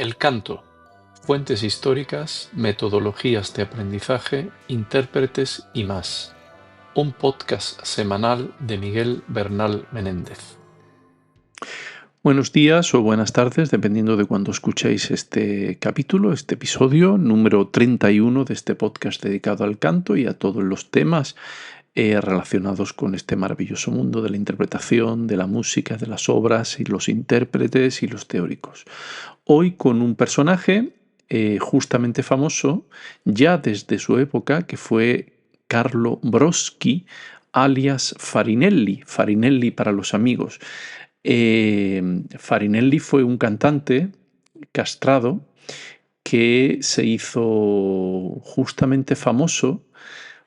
El canto: fuentes históricas, metodologías de aprendizaje, intérpretes y más. Un podcast semanal de Miguel Bernal Menéndez. Buenos días o buenas tardes, dependiendo de cuándo escuchéis este capítulo, este episodio número 31 de este podcast dedicado al canto y a todos los temas relacionados con este maravilloso mundo de la interpretación, de la música, de las obras y los intérpretes y los teóricos. Hoy con un personaje justamente famoso ya desde su época, que fue Carlo Broschi, alias Farinelli, Farinelli para los amigos. Farinelli fue un cantante castrado que se hizo justamente famoso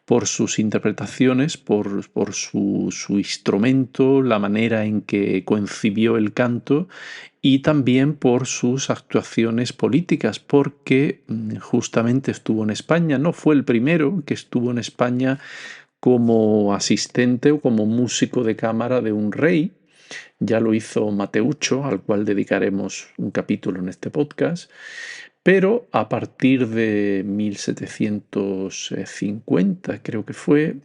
por sus interpretaciones, por su instrumento, la manera en que concibió el canto y también por sus actuaciones políticas, porque justamente estuvo en España, no fue el primero que estuvo en España como asistente o como músico de cámara de un rey. Ya lo hizo Mateuccio, al cual dedicaremos un capítulo en este podcast. Pero a partir de 1750, creo que fue,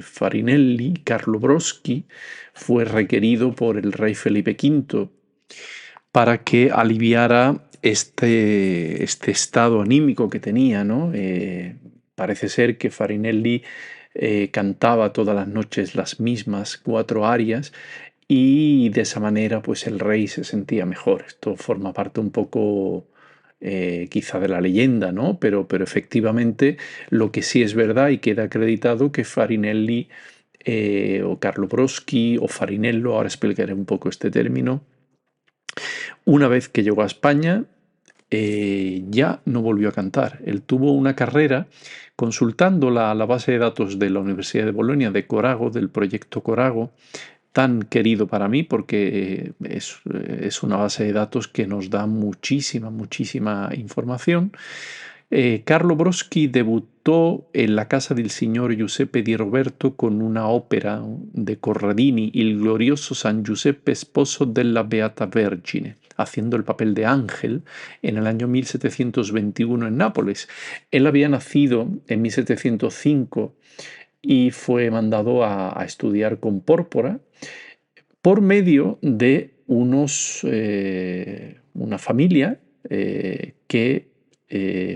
Farinelli, Carlo Broschi, fue requerido por el rey Felipe V para que aliviara este estado anímico que tenía, ¿no? Parece ser que Farinelli cantaba todas las noches las mismas 4 arias y de esa manera pues el rey se sentía mejor. Esto forma parte un poco quizá de la leyenda, ¿no? Pero efectivamente lo que sí es verdad y queda acreditado que Farinelli o Carlo Broschi o Farinello, ahora explicaré un poco este término, una vez que llegó a España ya no volvió a cantar. Él tuvo una carrera consultando la base de datos de la Universidad de Bolonia de Corago, del proyecto Corago, tan querido para mí porque es una base de datos que nos da muchísima información. Carlo Broschi debutó en la casa del signor Giuseppe di Roberto con una ópera de Corradini, Il glorioso San Giuseppe sposo della Beata Vergine, haciendo el papel de Ángel en el año 1721 en Nápoles. Él había nacido en 1705 y fue mandado a estudiar con Pórpora por medio de una familia que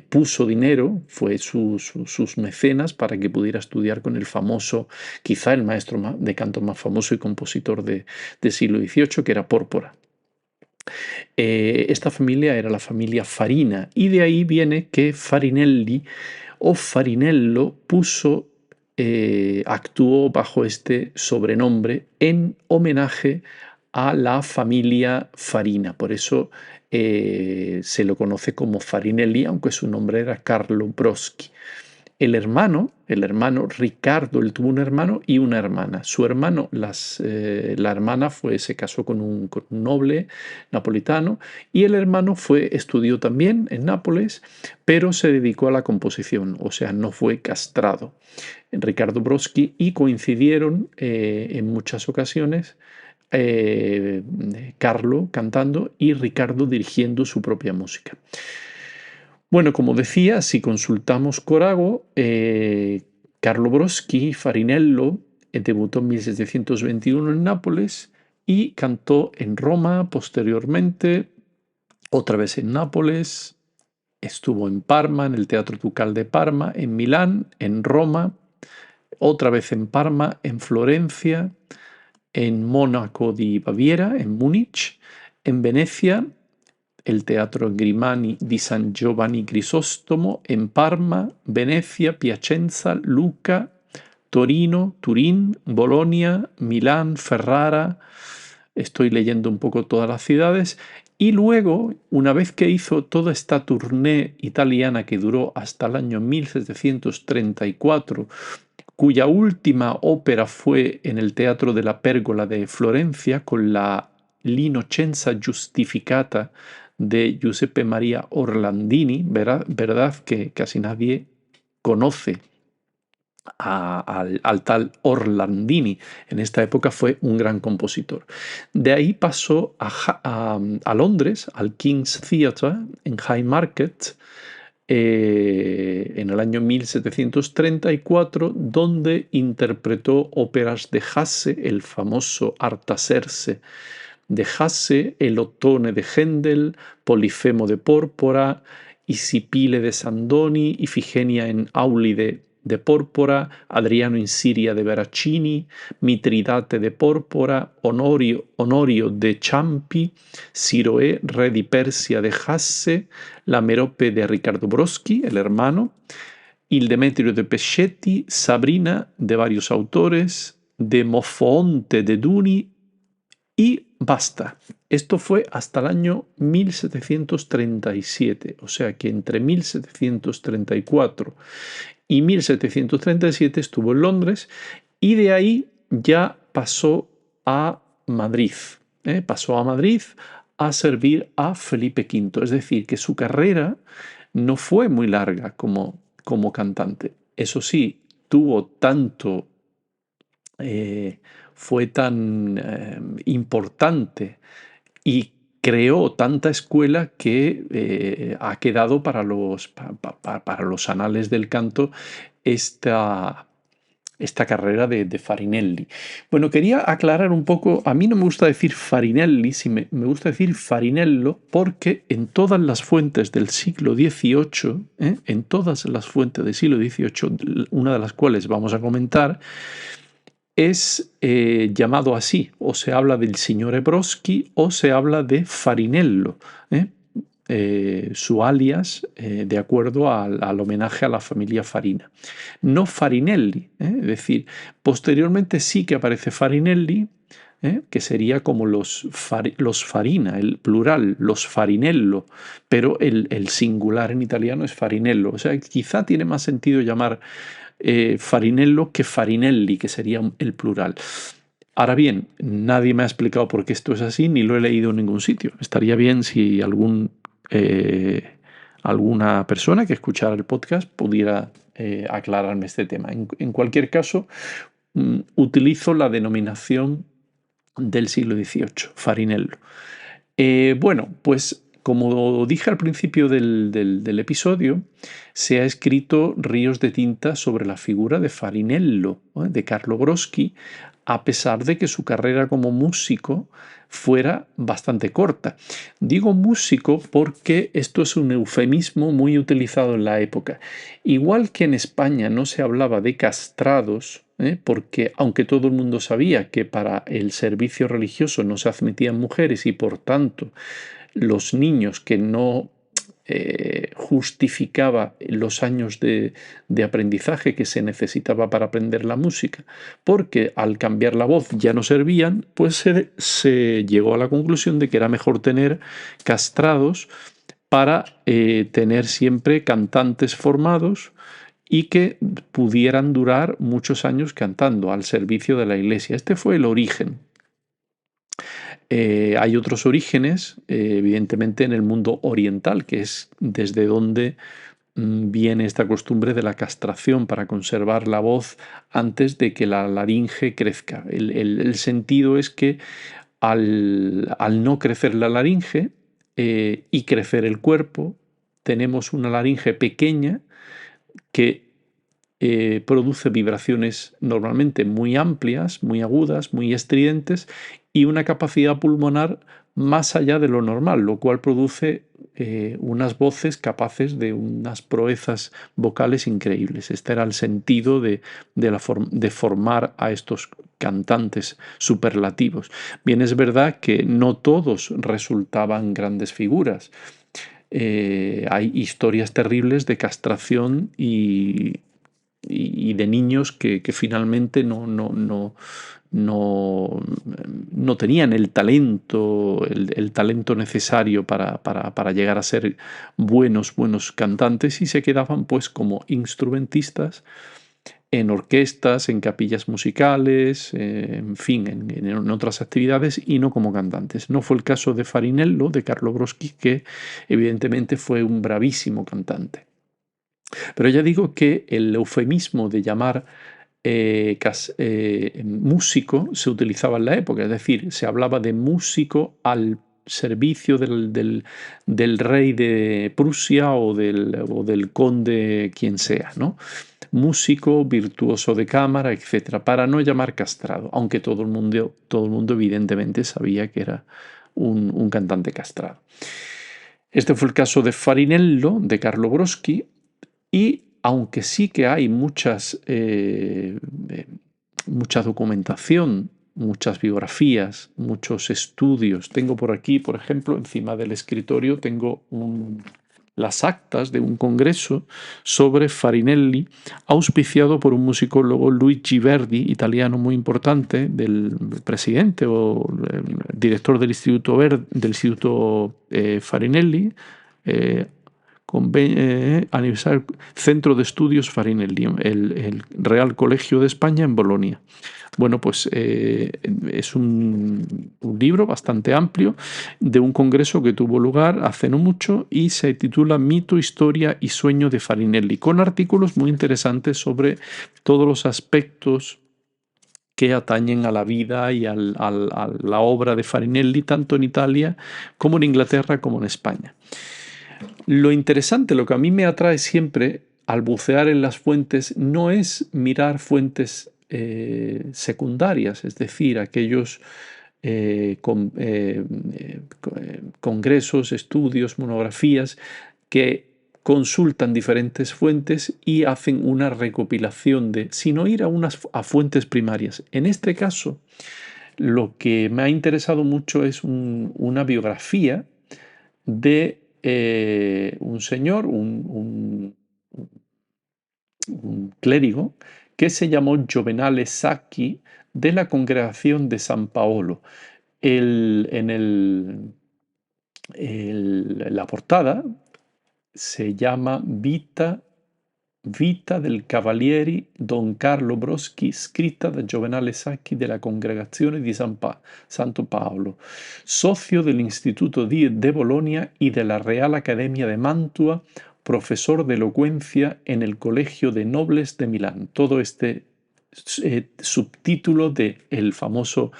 puso dinero, fue sus mecenas para que pudiera estudiar con el famoso, quizá el maestro de canto más famoso y compositor del siglo XVIII, que era Pórpora. Esta familia era la familia Farina y de ahí viene que Farinelli o Farinello actuó bajo este sobrenombre en homenaje a la familia Farina. Por eso se lo conoce como Farinelli, aunque su nombre era Carlo Broschi. El hermano Ricardo, él tuvo un hermano y una hermana. Su hermano, la hermana se casó con un noble napolitano y el hermano estudió también en Nápoles, pero se dedicó a la composición, o sea, no fue castrado. Ricardo Broschi y coincidieron en muchas ocasiones Carlo cantando y Ricardo dirigiendo su propia música. Bueno, como decía, si consultamos Corago, Carlo Broschi Farinello debutó en 1721 en Nápoles y cantó en Roma posteriormente, otra vez en Nápoles, estuvo en Parma, en el Teatro Ducal de Parma, en Milán, en Roma, otra vez en Parma, en Florencia, en Mónaco di Baviera, en Múnich, en Venecia, el Teatro Grimani di San Giovanni Crisostomo, en Parma, Venecia, Piacenza, Lucca, Torino, Turín, Bolonia, Milán, Ferrara. Estoy leyendo un poco todas las ciudades. Y luego, una vez que hizo toda esta tournée italiana que duró hasta el año 1734, cuya última ópera fue en el Teatro de la Pérgola de Florencia con la L'Innocenza Giustificata de Giuseppe Maria Orlandini, verdad que casi nadie conoce al tal Orlandini. En esta época fue un gran compositor. De ahí pasó a Londres, al King's Theatre en Haymarket, en el año 1734, donde interpretó óperas de Hasse, el famoso Artaserse de Hasse, el Ottone de Händel, Polifemo de Pórpora, Isipile de Sandoni, Ifigenia en Aulide de Pórpora, Adriano in Siria de Veracini, Mitridate de Pórpora, Honorio de Ciampi, Siroé, re di Persia de Hasse, la Merope de Riccardo Broschi, el hermano, Il Demetrio de Peschetti, Sabrina de varios autores, de Mofonte de Duni y basta. Esto fue hasta el año 1737, o sea que entre 1734 y 1737 estuvo en Londres y de ahí ya pasó a Madrid. Pasó a Madrid a servir a Felipe V, es decir, que su carrera no fue muy larga como cantante. Eso sí, tuvo tanto eh, fue tan importante y creó tanta escuela que ha quedado para los anales del canto esta, esta carrera de Farinelli. Bueno, quería aclarar un poco, a mí no me gusta decir Farinelli, me gusta decir Farinello, porque en todas las fuentes del siglo XVIII, en todas las fuentes del siglo XVIII, una de las cuales vamos a comentar, es llamado así, o se habla del signore Broschi o se habla de Farinello, ¿eh? Su alias de acuerdo al homenaje a la familia Farina. No Farinelli, es decir, posteriormente sí que aparece Farinelli, que sería como los Farina, el plural, los Farinello, pero el singular en italiano es Farinello. O sea, quizá tiene más sentido llamar Farinello que Farinelli, que sería el plural. Ahora bien, nadie me ha explicado por qué esto es así, ni lo he leído en ningún sitio. Estaría bien si alguna persona que escuchara el podcast pudiera aclararme este tema. En cualquier caso, utilizo la denominación del siglo XVIII, Farinello. Bueno, pues como dije al principio del episodio, se ha escrito ríos de tinta sobre la figura de Farinello, de Carlo Broschi, a pesar de que su carrera como músico fuera bastante corta. Digo músico porque esto es un eufemismo muy utilizado en la época. Igual que en España no se hablaba de castrados, porque aunque todo el mundo sabía que para el servicio religioso no se admitían mujeres y por tanto los niños que no justificaba los años de aprendizaje que se necesitaba para aprender la música, porque al cambiar la voz ya no servían, pues se llegó a la conclusión de que era mejor tener castrados para tener siempre cantantes formados y que pudieran durar muchos años cantando al servicio de la iglesia. Este fue el origen. Hay otros orígenes, evidentemente, en el mundo oriental, que es desde donde viene esta costumbre de la castración para conservar la voz antes de que la laringe crezca. El sentido es que al no crecer la laringe y crecer el cuerpo, tenemos una laringe pequeña que produce vibraciones normalmente muy amplias, muy agudas, muy estridentes y una capacidad pulmonar más allá de lo normal, lo cual produce unas voces capaces de unas proezas vocales increíbles. Este era el sentido de formar a estos cantantes superlativos. Bien, es verdad que no todos resultaban grandes figuras. Hay historias terribles de castración y de niños que finalmente no tenían el talento necesario para llegar a ser buenos cantantes y se quedaban pues como instrumentistas en orquestas, en capillas musicales, en fin, en otras actividades y no como cantantes. No fue el caso de Farinello, de Carlo Broschi, que evidentemente fue un bravísimo cantante. Pero ya digo que el eufemismo de llamar músico se utilizaba en la época, es decir, se hablaba de músico al servicio del rey de Prusia o del conde quien sea, ¿no? Músico, virtuoso de cámara, etcétera, para no llamar castrado, aunque todo el mundo evidentemente sabía que era un cantante castrado. Este fue el caso de Farinello, de Carlo Broschi, y aunque sí que hay mucha documentación, muchas biografías, muchos estudios. Tengo por aquí, por ejemplo, encima del escritorio, tengo las actas de un congreso sobre Farinelli, auspiciado por un musicólogo, Luigi Verdi, italiano muy importante, del presidente o el director del Instituto Farinelli, eh, aniversario Centro de Estudios Farinelli, el Real Colegio de España en Bolonia. Bueno, pues es un libro bastante amplio de un congreso que tuvo lugar hace no mucho y se titula Mito, Historia y Sueño de Farinelli, con artículos muy interesantes sobre todos los aspectos que atañen a la vida y a la obra de Farinelli, tanto en Italia como en Inglaterra como en España. Lo interesante, lo que a mí me atrae siempre al bucear en las fuentes, no es mirar fuentes secundarias, es decir, aquellos congresos, estudios, monografías que consultan diferentes fuentes y hacen una recopilación sino ir a fuentes primarias. En este caso, lo que me ha interesado mucho es una biografía de un señor, un clérigo, que se llamó Giovenale Sacchi, de la congregación de San Paolo. La portada se llama Vita del Cavalieri Don Carlo Broschi, scritta da Giovenale Sacchi della Congregazione di Santo Paolo, socio del Instituto de Bolonia y de la Real Academia de Mantua, profesor de elocuencia en el Colegio de Nobles de Milán. Todo este subtítulo de el famoso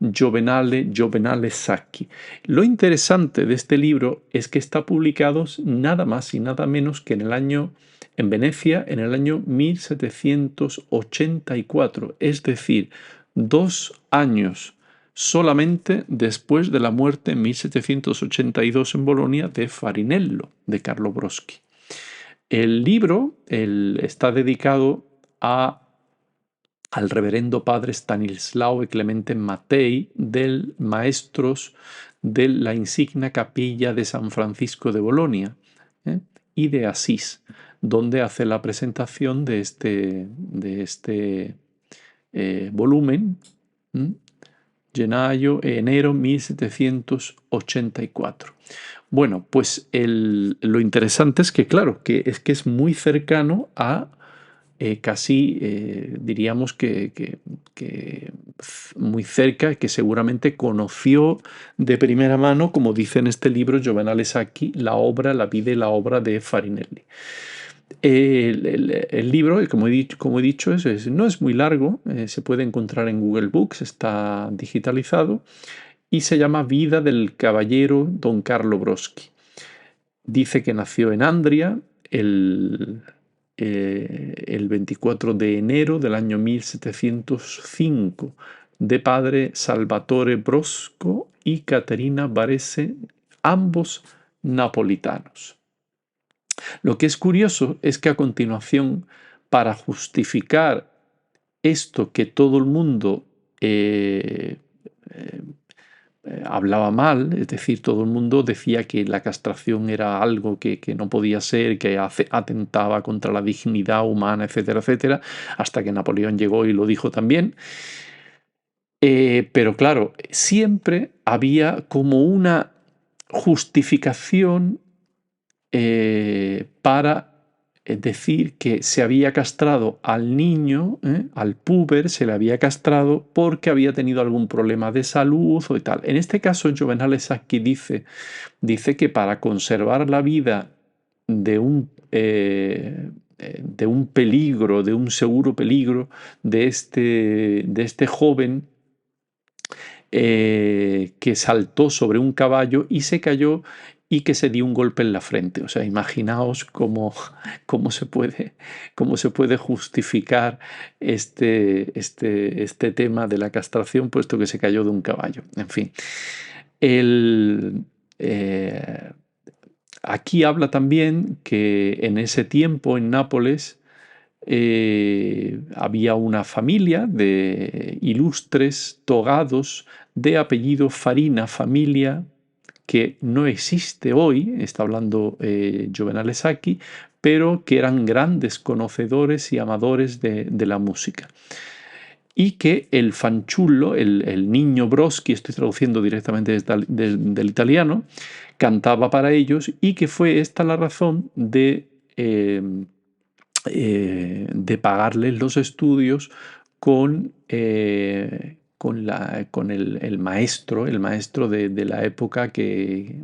Giovenale Sacchi. Lo interesante de este libro es que está publicado nada más y nada menos que en Venecia, en el año 1784, es decir, 2 años solamente después de la muerte en 1782 en Bolonia de Farinello, de Carlo Broschi. El libro está dedicado al reverendo padre Stanislao Clemente Mattei, del maestros de la insignia capilla de San Francisco de Bolonia y de Asís, donde hace la presentación de este volumen, enero 1784. Bueno, pues lo interesante es que, claro, que es muy cercano a casi diríamos que muy cerca, que seguramente conoció de primera mano, como dice en este libro Giovenale Sacchi, la vida y la obra de Farinelli. El libro, como he dicho, no es muy largo, se puede encontrar en Google Books, está digitalizado y se llama Vida del Caballero Don Carlo Broschi. Dice que nació en Andria el 24 de enero del año 1705, de padre Salvatore Brosco y Caterina Varese, ambos napolitanos. Lo que es curioso es que a continuación, para justificar esto que todo el mundo hablaba mal, es decir, todo el mundo decía que la castración era algo que no podía ser, que atentaba contra la dignidad humana, etcétera, etcétera, hasta que Napoleón llegó y lo dijo también. Pero claro, siempre había como una justificación para decir que se había castrado al niño, al puber, se le había castrado porque había tenido algún problema de salud o tal. En este caso, Giovenale Sacchi dice que para conservar la vida de un de un peligro, de un seguro peligro de este joven que saltó sobre un caballo y se cayó y que se dio un golpe en la frente. O sea, imaginaos cómo, cómo se puede, cómo se puede justificar este tema de la castración, puesto que se cayó de un caballo. En fin, el, eh, aquí habla también que en ese tiempo en Nápoles había una familia de ilustres togados de apellido Farina, familia que no existe hoy, está hablando Juvenal Sacchi, pero que eran grandes conocedores y amadores de la música. Y que el fanciullo, el niño Broschi, estoy traduciendo directamente del italiano, cantaba para ellos y que fue esta la razón de pagarles los estudios con el maestro de la época que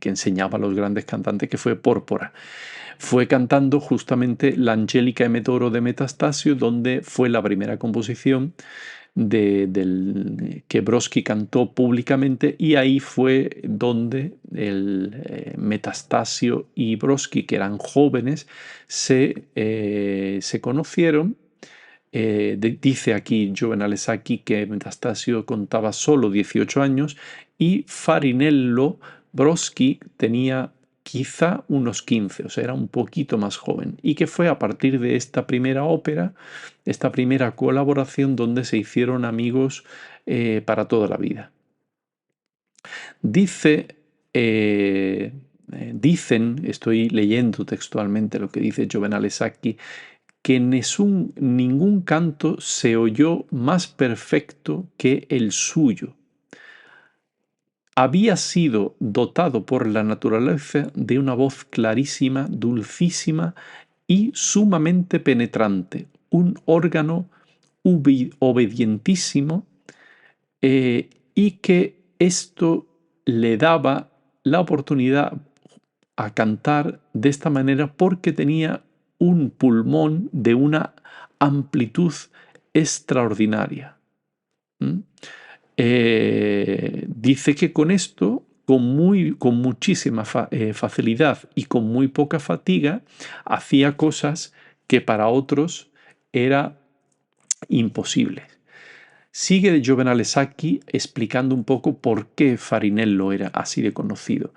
enseñaba a los grandes cantantes, que fue Pórpora. Fue cantando justamente la Angelica e Medoro de Metastasio, donde fue la primera composición que Brodsky cantó públicamente, y ahí fue donde Metastasio y Brodsky, que eran jóvenes, se conocieron. Dice aquí Juvenal Sacchi que Metastasio contaba solo 18 años y Farinello Brodsky tenía quizá unos 15, o sea, era un poquito más joven, y que fue a partir de esta primera ópera, esta primera colaboración, donde se hicieron amigos para toda la vida. Dicen, estoy leyendo textualmente lo que dice Juvenal Sacchi, que ningún canto se oyó más perfecto que el suyo. Había sido dotado por la naturaleza de una voz clarísima, dulcísima y sumamente penetrante, un órgano obedientísimo, y que esto le daba la oportunidad a cantar de esta manera porque tenía un pulmón de una amplitud extraordinaria. Dice que con esto, con muchísima facilidad y con muy poca fatiga, hacía cosas que para otros era imposible. Sigue Juvenal Sacchi explicando un poco por qué Farinello era así de conocido.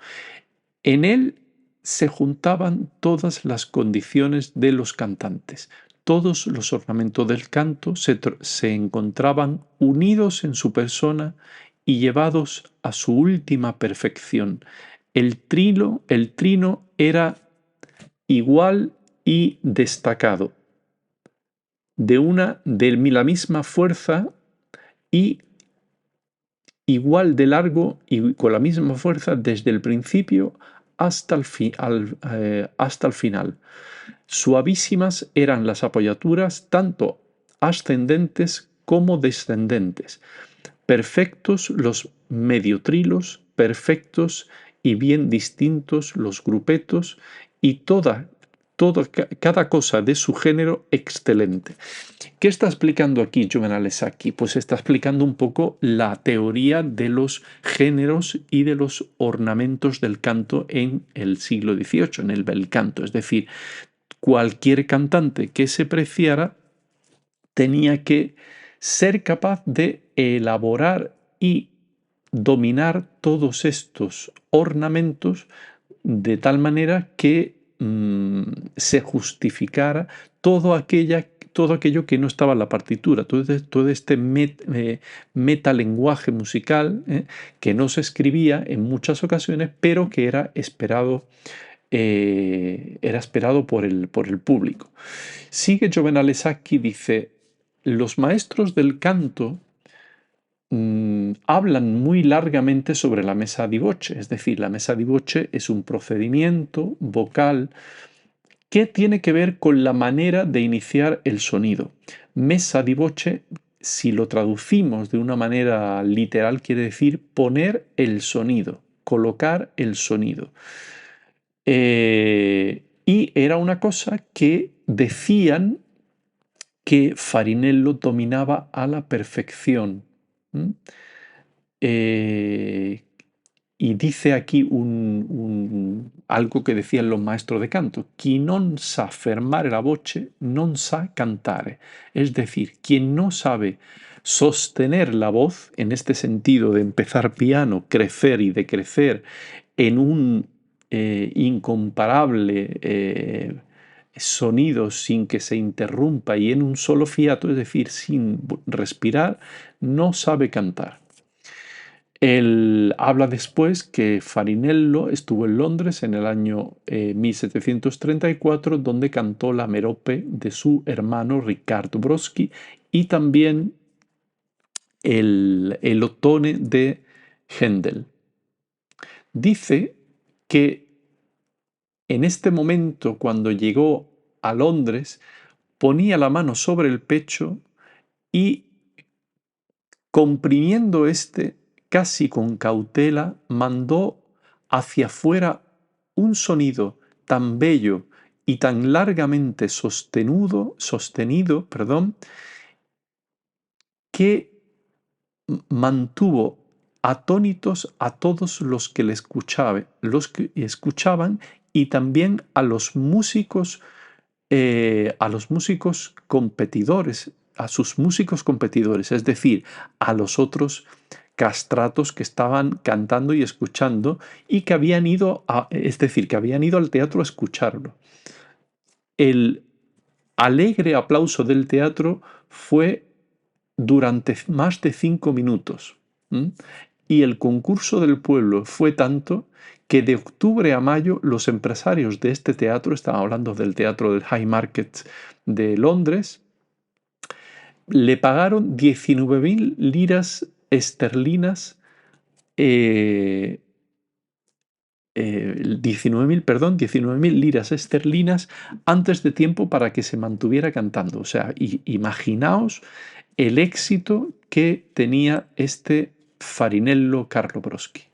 En él se juntaban todas las condiciones de los cantantes. Todos los ornamentos del canto se encontraban unidos en su persona y llevados a su última perfección. El trino era igual y destacado, de la misma fuerza y igual de largo y con la misma fuerza desde el principio hasta el final. Suavísimas eran las apoyaturas, tanto ascendentes como descendentes. Perfectos los mediotrilos, perfectos y bien distintos los grupetos, y cada cosa de su género excelente. ¿Qué está explicando aquí Juvenal Sacchi? Pues está explicando un poco la teoría de los géneros y de los ornamentos del canto en el siglo XVIII, en el bel canto. Es decir, cualquier cantante que se preciara tenía que ser capaz de elaborar y dominar todos estos ornamentos de tal manera que se justificara todo aquello que no estaba en la partitura, todo este metalenguaje musical que no se escribía en muchas ocasiones, pero que era esperado por el público. Sigue Juvenal Sacchi, dice: los maestros del canto hablan muy largamente sobre la messa di voce, es decir, la messa di voce es un procedimiento vocal que tiene que ver con la manera de iniciar el sonido. Messa di voce, si lo traducimos de una manera literal, quiere decir poner el sonido, colocar el sonido. Y era una cosa que decían que Farinello dominaba a la perfección. Eh, y dice aquí algo que decían los maestros de canto: chi non sa fermare la voce non sa cantare. Es decir, quien no sabe sostener la voz, en este sentido de empezar piano, crecer y decrecer en un incomparable sonido sin que se interrumpa y en un solo fiato, es decir, sin respirar, no sabe cantar. Él habla después que Farinello estuvo en Londres en el año 1734, donde cantó la Merope de su hermano Riccardo Broschi y también el Ottone de Händel. Dice que en este momento, cuando llegó a Londres, ponía la mano sobre el pecho y, comprimiendo casi con cautela, mandó hacia afuera un sonido tan bello y tan largamente sostenido, que mantuvo atónitos a todos los que escuchaban y también a los músicos competidores, a sus músicos competidores, es decir, a los otros castratos que estaban cantando y escuchando y que habían ido es decir, que habían ido al teatro a escucharlo. El alegre aplauso del teatro fue durante más de 5 minutos. Y el concurso del pueblo fue tanto que de octubre a mayo los empresarios de este teatro, estaba hablando del teatro del High Market de Londres, le pagaron 19.000 liras esterlinas, 19.000 liras esterlinas antes de tiempo para que se mantuviera cantando. O sea, imaginaos el éxito que tenía este Farinello Carlo Broschi.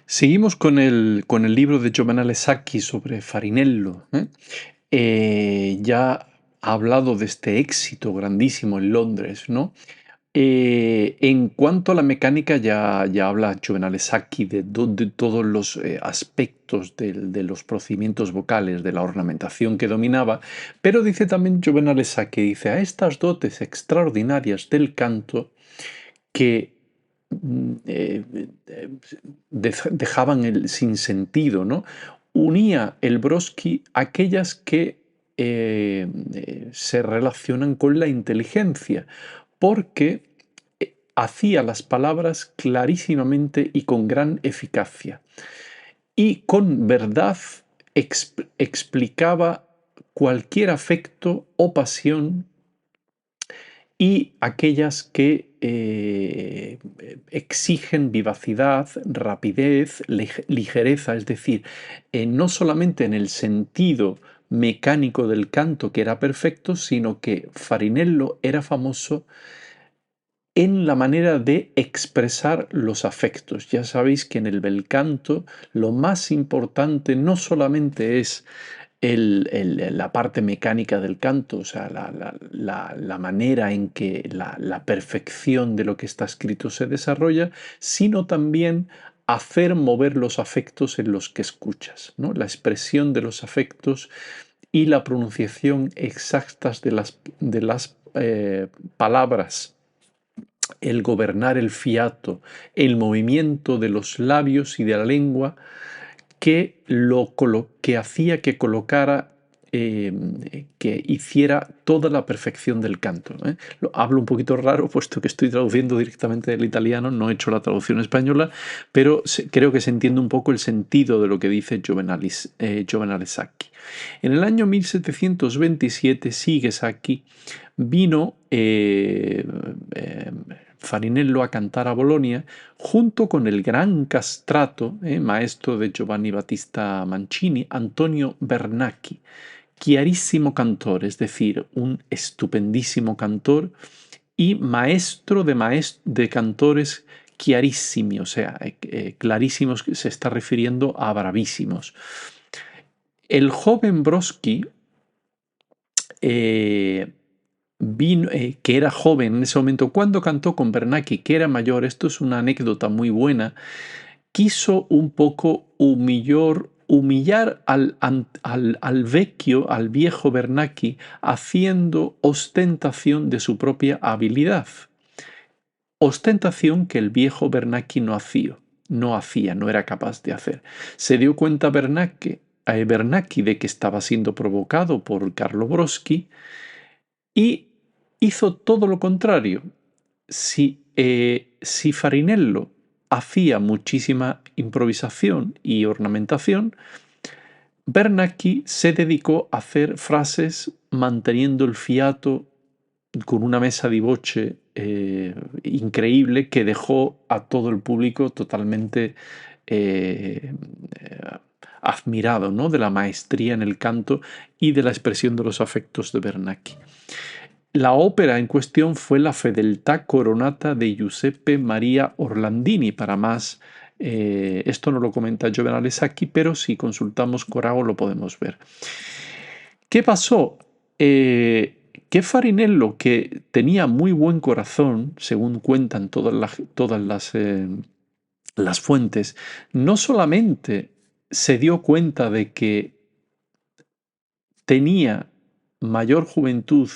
Seguimos con el libro de Giovanni Sacchi sobre Farinello. Ya ha hablado de este éxito grandísimo en Londres, ¿no? En cuanto a la mecánica, ya habla Giovanni Sacchi de todos los aspectos de los procedimientos vocales, de la ornamentación que dominaba, pero dice también Giovanni Sacchi, dice, a estas dotes extraordinarias del canto que dejaban el sinsentido, ¿no? Unía el Broschi aquellas que se relacionan con la inteligencia, porque hacía las palabras clarísimamente y con gran eficacia. Y con verdad explicaba cualquier afecto o pasión y aquellas que exigen vivacidad, rapidez, ligereza, es decir, no solamente en el sentido mecánico del canto, que era perfecto, sino que Farinello era famoso en la manera de expresar los afectos. Ya sabéis que en el bel canto lo más importante no solamente es la parte mecánica del canto, o sea, la manera en que la perfección de lo que está escrito se desarrolla, sino también hacer mover los afectos en los que escuchas, ¿no? La expresión de los afectos y la pronunciación exactas de las palabras, el gobernar el fiato, el movimiento de los labios y de la lengua que hacía que colocara, que hiciera toda la perfección del canto. Hablo un poquito raro, puesto que estoy traduciendo directamente del italiano, no he hecho la traducción española, pero creo que se entiende un poco el sentido de lo que dice Giovanni Sacchi. En el año 1727 sigue Sacchi, vino Farinello a cantar a Bolonia junto con el gran castrato, maestro de Giovanni Battista Mancini, Antonio Bernacchi, chiarissimo cantor, es decir, un estupendísimo cantor y maestro de cantores chiarissimi, o sea, clarísimos, se está refiriendo a bravísimos. El joven Broski, que era joven en ese momento, cuando cantó con Bernacchi, que era mayor, esto es una anécdota muy buena, quiso un poco humillar al vecchio, al viejo Bernacchi, haciendo ostentación de su propia habilidad. Ostentación que el viejo Bernacchi no era capaz de hacer. Se dio cuenta Bernacchi de que estaba siendo provocado por Carlo Broschi y hizo todo lo contrario. Si Farinello hacía muchísima improvisación y ornamentación, Bernacchi se dedicó a hacer frases manteniendo el fiato con una mesa di voce increíble que dejó a todo el público totalmente eh, eh, admirado, ¿no? De la maestría en el canto y de la expresión de los afectos de Bernacchi. La ópera en cuestión fue la Fedeltà Coronata de Giuseppe Maria Orlandini. Para más, esto no lo comenta Juvenal Sacchi, pero si consultamos Corago lo podemos ver. ¿Qué pasó? Que Farinello, que tenía muy buen corazón, según cuentan todas las fuentes, no solamente se dio cuenta de que tenía mayor juventud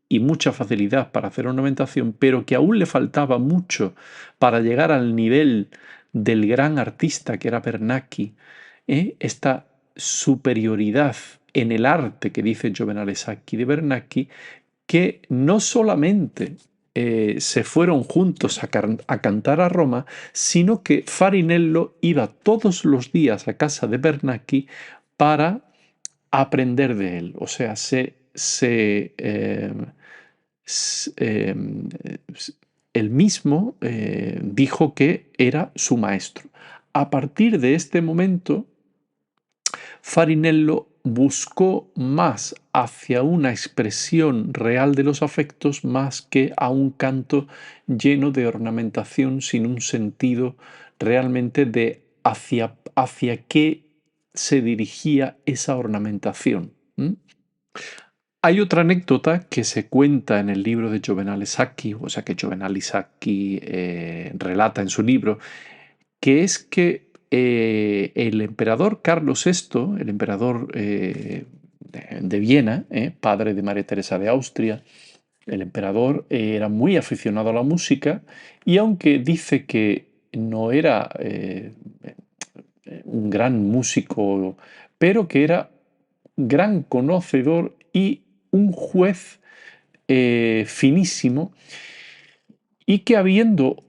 y mucha facilidad para hacer ornamentación, pero que aún le faltaba mucho para llegar al nivel del gran artista que era Bernacchi, esta superioridad en el arte que dice Juvenal Sacchi de Bernacchi, que no solamente se fueron juntos a cantar a Roma, sino que Farinello iba todos los días a casa de Bernacchi para aprender de él. O sea, él mismo dijo que era su maestro. A partir de este momento, Farinello buscó más hacia una expresión real de los afectos más que a un canto lleno de ornamentación sin un sentido realmente de hacia qué se dirigía esa ornamentación. Hay otra anécdota que se cuenta en el libro de Juvenal Sacchi, o sea que Juvenal Sacchi relata en su libro, que es que el emperador Carlos VI, el emperador de Viena, padre de María Teresa de Austria, el emperador era muy aficionado a la música y aunque dice que no era un gran músico, pero que era gran conocedor y un juez finísimo, y que habiendo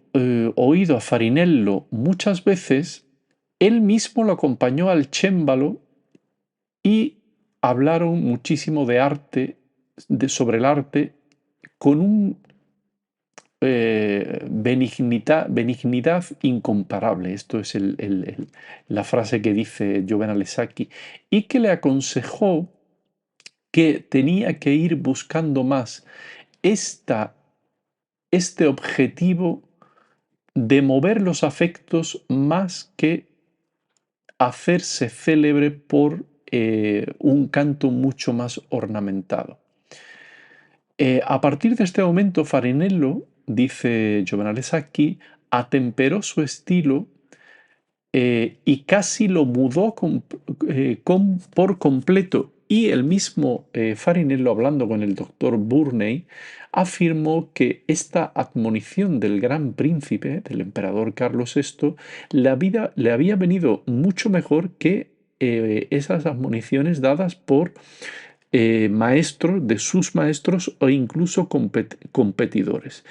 oído a Farinello muchas veces, él mismo lo acompañó al cémbalo y hablaron muchísimo de arte, sobre el arte, con un benignidad incomparable. Esto es la frase que dice Juvenal Sacchi, y que le aconsejó que tenía que ir buscando más este objetivo de mover los afectos más que hacerse célebre por un canto mucho más ornamentado. A partir de este momento, Farinello, dice Juvenal Sacchi, atemperó su estilo y casi lo mudó por completo. Y el mismo Farinello, hablando con el doctor Burney, afirmó que esta admonición del gran príncipe, del emperador Carlos VI, le había venido mucho mejor que esas admoniciones dadas por maestros de sus maestros o incluso competidores.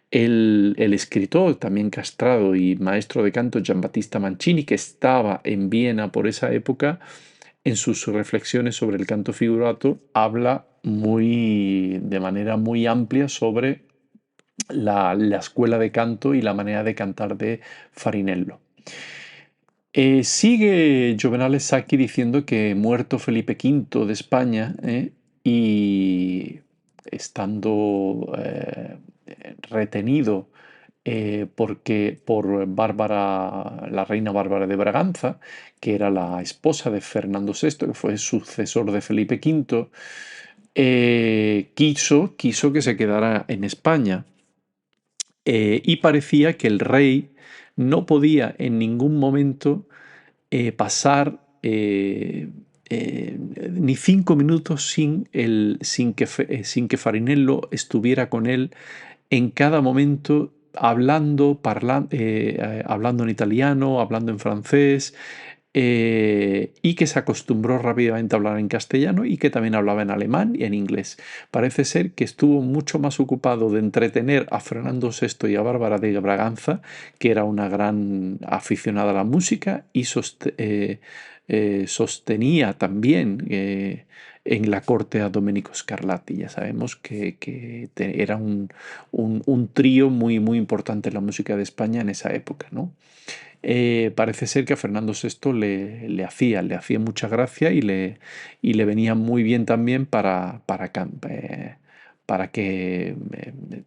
El escritor, también castrado y maestro de canto Giambattista Mancini, que estaba en Viena por esa época, en sus reflexiones sobre el canto figurato, habla de manera muy amplia sobre la escuela de canto y la manera de cantar de Farinello. Sigue Juvenal Sacchi diciendo que muerto Felipe V de España, y estando retenido por Bárbara, la reina Bárbara de Braganza, que era la esposa de Fernando VI, que fue sucesor de Felipe V, quiso que se quedara en España. Y parecía que el rey no podía en ningún momento pasar ni 5 minutos sin que Farinello estuviera con él en cada momento, hablando en italiano, hablando en francés, y que se acostumbró rápidamente a hablar en castellano y que también hablaba en alemán y en inglés. Parece ser que estuvo mucho más ocupado de entretener a Fernando VI y a Bárbara de Braganza, que era una gran aficionada a la música y sostenía también en la corte a Domenico Scarlatti. Ya sabemos que era un trío muy, muy importante en la música de España en esa época, ¿no? Parece ser que a Fernando VI le hacía mucha gracia y le venía muy bien también para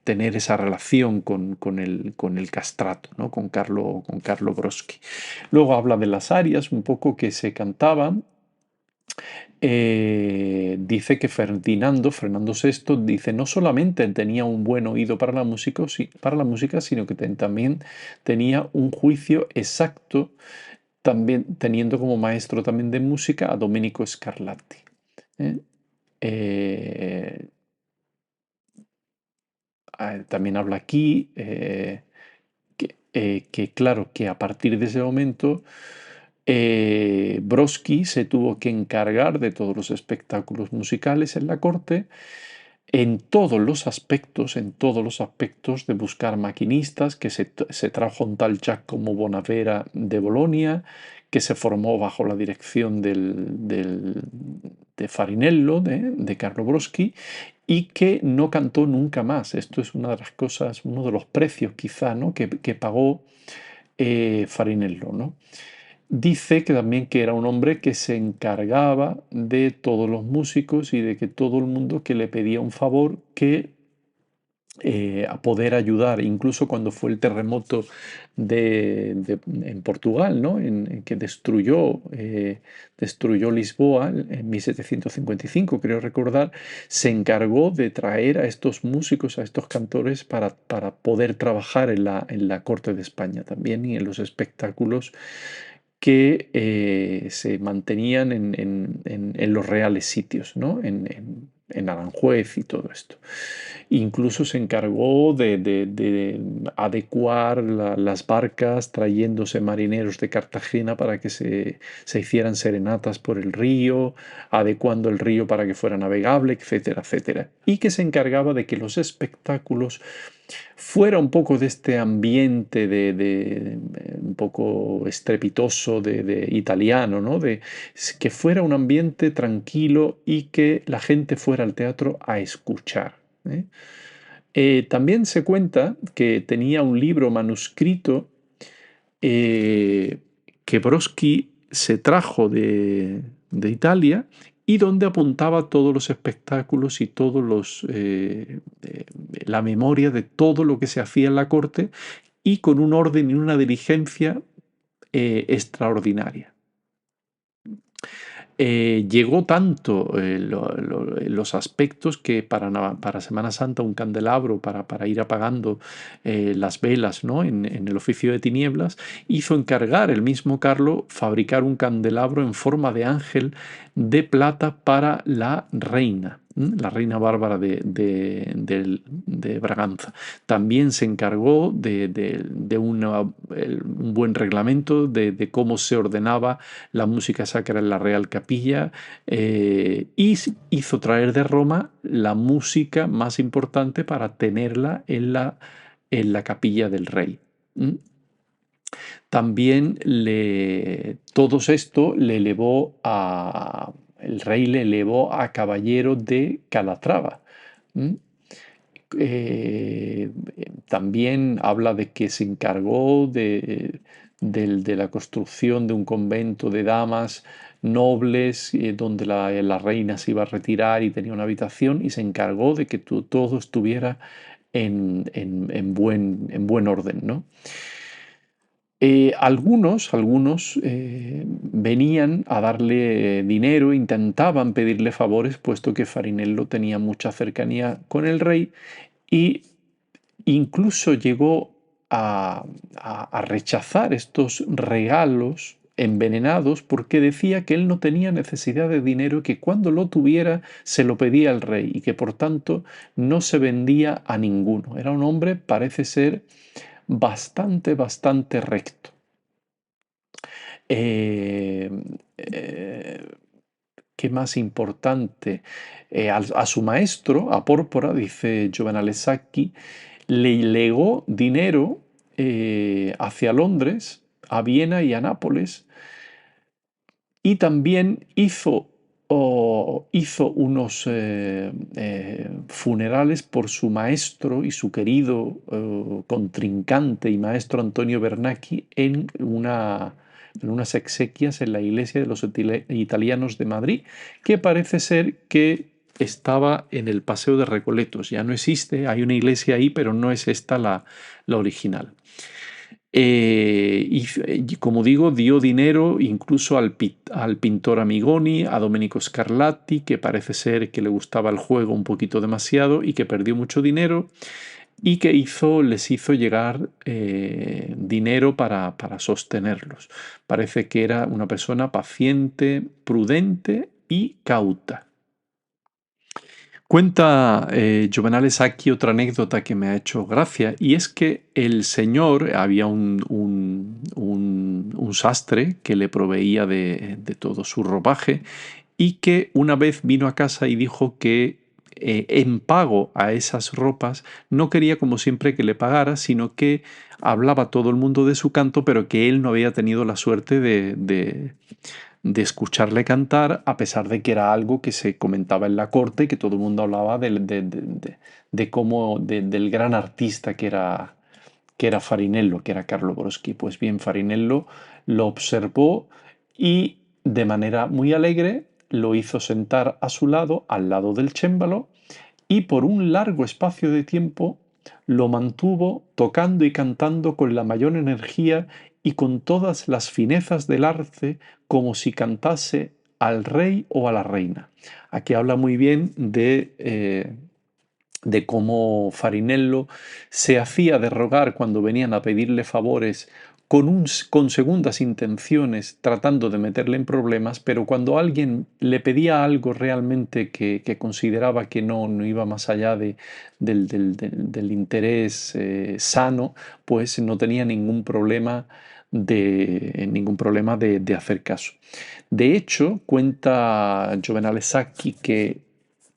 tener esa relación con el castrato, ¿no? con Carlo Broschi. Luego habla de las arias un poco que se cantaban. Dice que Fernando VI, dice, no solamente tenía un buen oído para la música, sino que también tenía un juicio exacto, también teniendo como maestro también de música a Domenico Scarlatti. ¿eh? Eh, También habla aquí que, claro, que a partir de ese momento Brodsky se tuvo que encargar de todos los espectáculos musicales en la corte, en todos los aspectos de buscar maquinistas, que se trajo un tal Giacomo Bonavera de Bolonia, que se formó bajo la dirección de Farinello, de Carlo Broschi, y que no cantó nunca más. Esto es una de las cosas, uno de los precios quizá, ¿no? que pagó Farinello, ¿no? Dice que también que era un hombre que se encargaba de todos los músicos y de que todo el mundo que le pedía un favor, que a poder ayudar, incluso cuando fue el terremoto en Portugal, ¿no? En que destruyó Lisboa en 1755, creo recordar, se encargó de traer a estos músicos, a estos cantores, para poder trabajar en la corte de España también y en los espectáculos que se mantenían en los reales sitios, ¿no? En Aranjuez y todo esto. Incluso se encargó de adecuar las barcas, trayéndose marineros de Cartagena para que se hicieran serenatas por el río, adecuando el río para que fuera navegable, etcétera, etcétera. Y que se encargaba de que los espectáculos fuera un poco de este ambiente un poco estrepitoso de italiano, ¿no? Que fuera un ambiente tranquilo y que la gente fuera al teatro a escuchar. También se cuenta que tenía un libro manuscrito eh, que Brodsky se trajo de Italia y donde apuntaba todos los espectáculos y la memoria de todo lo que se hacía en la corte, y con un orden y una diligencia extraordinaria. Llegó tanto los aspectos que para Semana Santa un candelabro para ir apagando las velas, ¿no? en el oficio de tinieblas, hizo encargar el mismo Carlo fabricar un candelabro en forma de ángel de plata para la reina. La reina Bárbara de Braganza. También se encargó de un buen reglamento de cómo se ordenaba la música sacra en la Real Capilla, y hizo traer de Roma la música más importante para tenerla en la capilla del rey. También el rey le elevó a caballero de Calatrava, Eh, También habla de que se encargó de la construcción de un convento de damas nobles, donde la reina se iba a retirar y tenía una habitación, y se encargó de que todo estuviera en buen orden, ¿no? Algunos venían a darle dinero, intentaban pedirle favores, puesto que Farinello tenía mucha cercanía con el rey, y incluso llegó a rechazar estos regalos envenenados porque decía que él no tenía necesidad de dinero, que cuando lo tuviera se lo pedía al rey y que por tanto no se vendía a ninguno. Era un hombre, parece ser, bastante recto. Eh, eh, ¿Qué más importante? A su maestro, a Pórpora, dice Giovanni Sacchi, le legó dinero hacia Londres, a Viena y a Nápoles, y también hizo unos funerales por su maestro y su querido contrincante y maestro Antonio Bernacchi en unas exequias en la iglesia de los italianos de Madrid, que parece ser que estaba en el Paseo de Recoletos. Ya no existe, hay una iglesia ahí, pero no es esta la original. Y como digo, dio dinero incluso al pintor Amigoni, a Domenico Scarlatti, que parece ser que le gustaba el juego un poquito demasiado y que perdió mucho dinero, y que les hizo llegar dinero para sostenerlos. Parece que era una persona paciente, prudente y cauta. Cuenta Juvenal Sacchi otra anécdota que me ha hecho gracia, y es que el señor, había un sastre que le proveía de todo su ropaje, y que una vez vino a casa y dijo que en pago a esas ropas no quería, como siempre, que le pagara, sino que hablaba todo el mundo de su canto, pero que él no había tenido la suerte de escucharle cantar, a pesar de que era algo que se comentaba en la corte y que todo el mundo hablaba del gran artista que era Farinello, que era Carlo Broschi. Pues bien, Farinello lo observó y de manera muy alegre lo hizo sentar a su lado, al lado del cémbalo, y por un largo espacio de tiempo lo mantuvo tocando y cantando con la mayor energía y con todas las finezas del arte, como si cantase al rey o a la reina. Aquí habla muy bien de cómo Farinello se hacía de rogar cuando venían a pedirle favores con segundas intenciones, tratando de meterle en problemas, pero cuando alguien le pedía algo realmente que consideraba que no iba más allá del interés sano, pues no tenía ningún problema de hacer caso. De hecho, cuenta Juvenal Sacchi que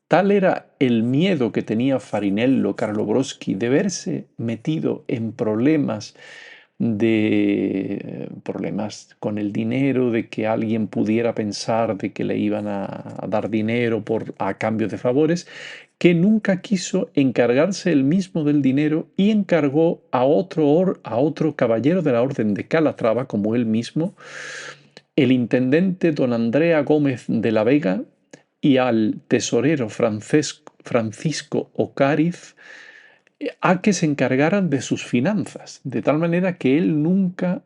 tal era el miedo que tenía Farinello, Carlo Broschi, de verse metido en problemas con el dinero, de que alguien pudiera pensar de que le iban a dar dinero a cambio de favores, que nunca quiso encargarse él mismo del dinero y encargó a otro caballero de la Orden de Calatrava, como él mismo, el intendente don Andrea Gómez de la Vega, y al tesorero Francisco Ocáriz, a que se encargaran de sus finanzas, de tal manera que él nunca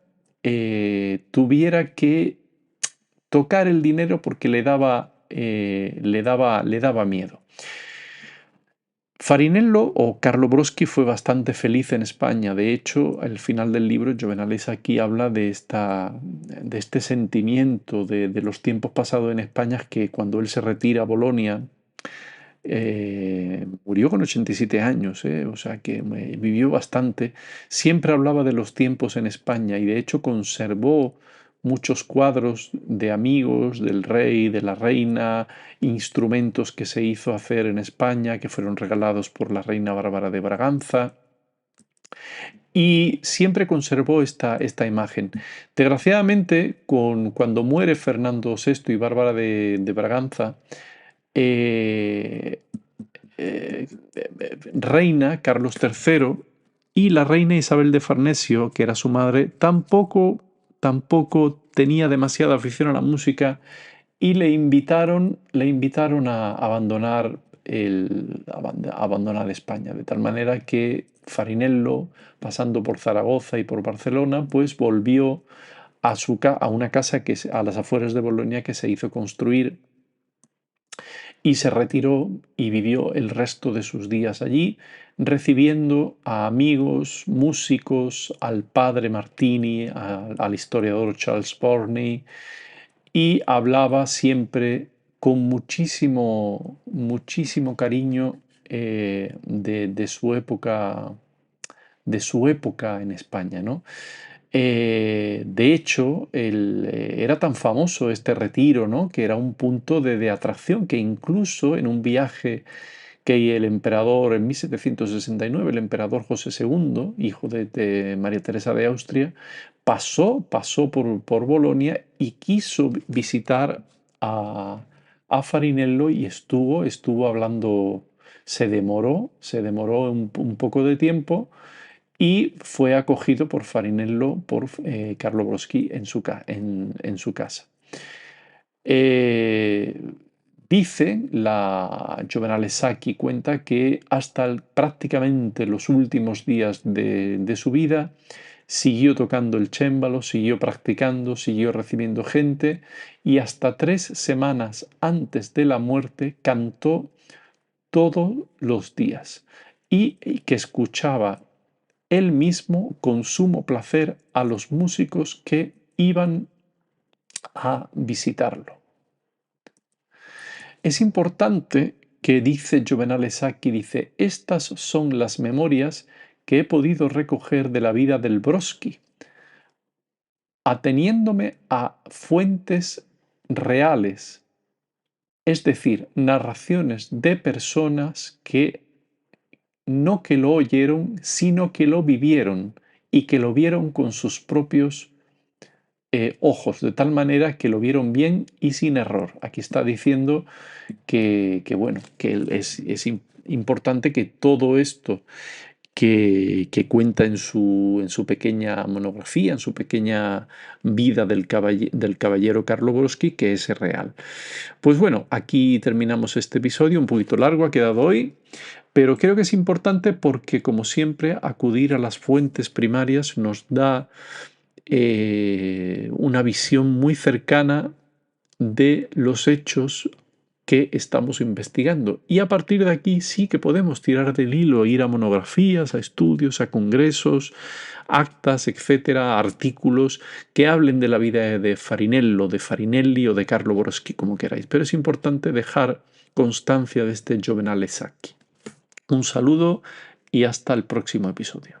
tuviera que tocar el dinero porque le daba miedo. Farinello o Carlo Broschi fue bastante feliz en España. De hecho, al final del libro, Jovenalis aquí habla de este sentimiento de los tiempos pasados en España, que cuando él se retira a Bolonia, murió con 87 años, o sea que vivió bastante. Siempre hablaba de los tiempos en España, y de hecho conservó muchos cuadros de amigos del rey, de la reina, instrumentos que se hizo hacer en España, que fueron regalados por la reina Bárbara de Braganza, y siempre conservó esta imagen. Desgraciadamente, cuando muere Fernando VI y Bárbara de Braganza, eh, reina, Carlos III, y la reina Isabel de Farnesio, que era su madre, tampoco tenía demasiada afición a la música y le invitaron a abandonar España, de tal manera que Farinello, pasando por Zaragoza y por Barcelona, pues volvió a una casa a las afueras de Bolonia que se hizo construir y se retiró y vivió el resto de sus días allí, recibiendo a amigos, músicos, al padre Martini, al historiador Charles Burney, y hablaba siempre con muchísimo, muchísimo cariño de su época en España, ¿no? De hecho, era tan famoso este retiro, ¿no? Que era un punto de atracción, que incluso en un viaje que el emperador, en 1769, el emperador José II, hijo de María Teresa de Austria, pasó por Bolonia y quiso visitar a Farinello y estuvo hablando, se demoró un poco de tiempo y fue acogido por Farinello, por Carlo Broschi en su casa. Eh, Dice la Juvenale Sacchi, cuenta que hasta prácticamente los últimos días de su vida siguió tocando el cémbalo, siguió practicando, siguió recibiendo gente y hasta 3 semanas antes de la muerte cantó todos los días y que escuchaba él mismo con sumo placer a los músicos que iban a visitarlo. Es importante que dice Juvenal Sacchi, dice, estas son las memorias que he podido recoger de la vida del Broschi, ateniéndome a fuentes reales, es decir, narraciones de personas que no que lo oyeron, sino que lo vivieron y que lo vieron con sus propios ojos, de tal manera que lo vieron bien y sin error. Aquí está diciendo bueno, que es importante que todo esto que cuenta en su pequeña monografía, en su pequeña vida del caballero Carlo Broschi, que es real. Pues bueno, aquí terminamos este episodio, un poquito largo ha quedado hoy, pero creo que es importante porque, como siempre, acudir a las fuentes primarias nos da una visión muy cercana de los hechos que estamos investigando. Y a partir de aquí sí que podemos tirar del hilo, ir a monografías, a estudios, a congresos, actas, etcétera, artículos que hablen de la vida de Farinello, de Farinelli o de Carlo Broschi, como queráis. Pero es importante dejar constancia de este Juvenal Sacchi. Un saludo y hasta el próximo episodio.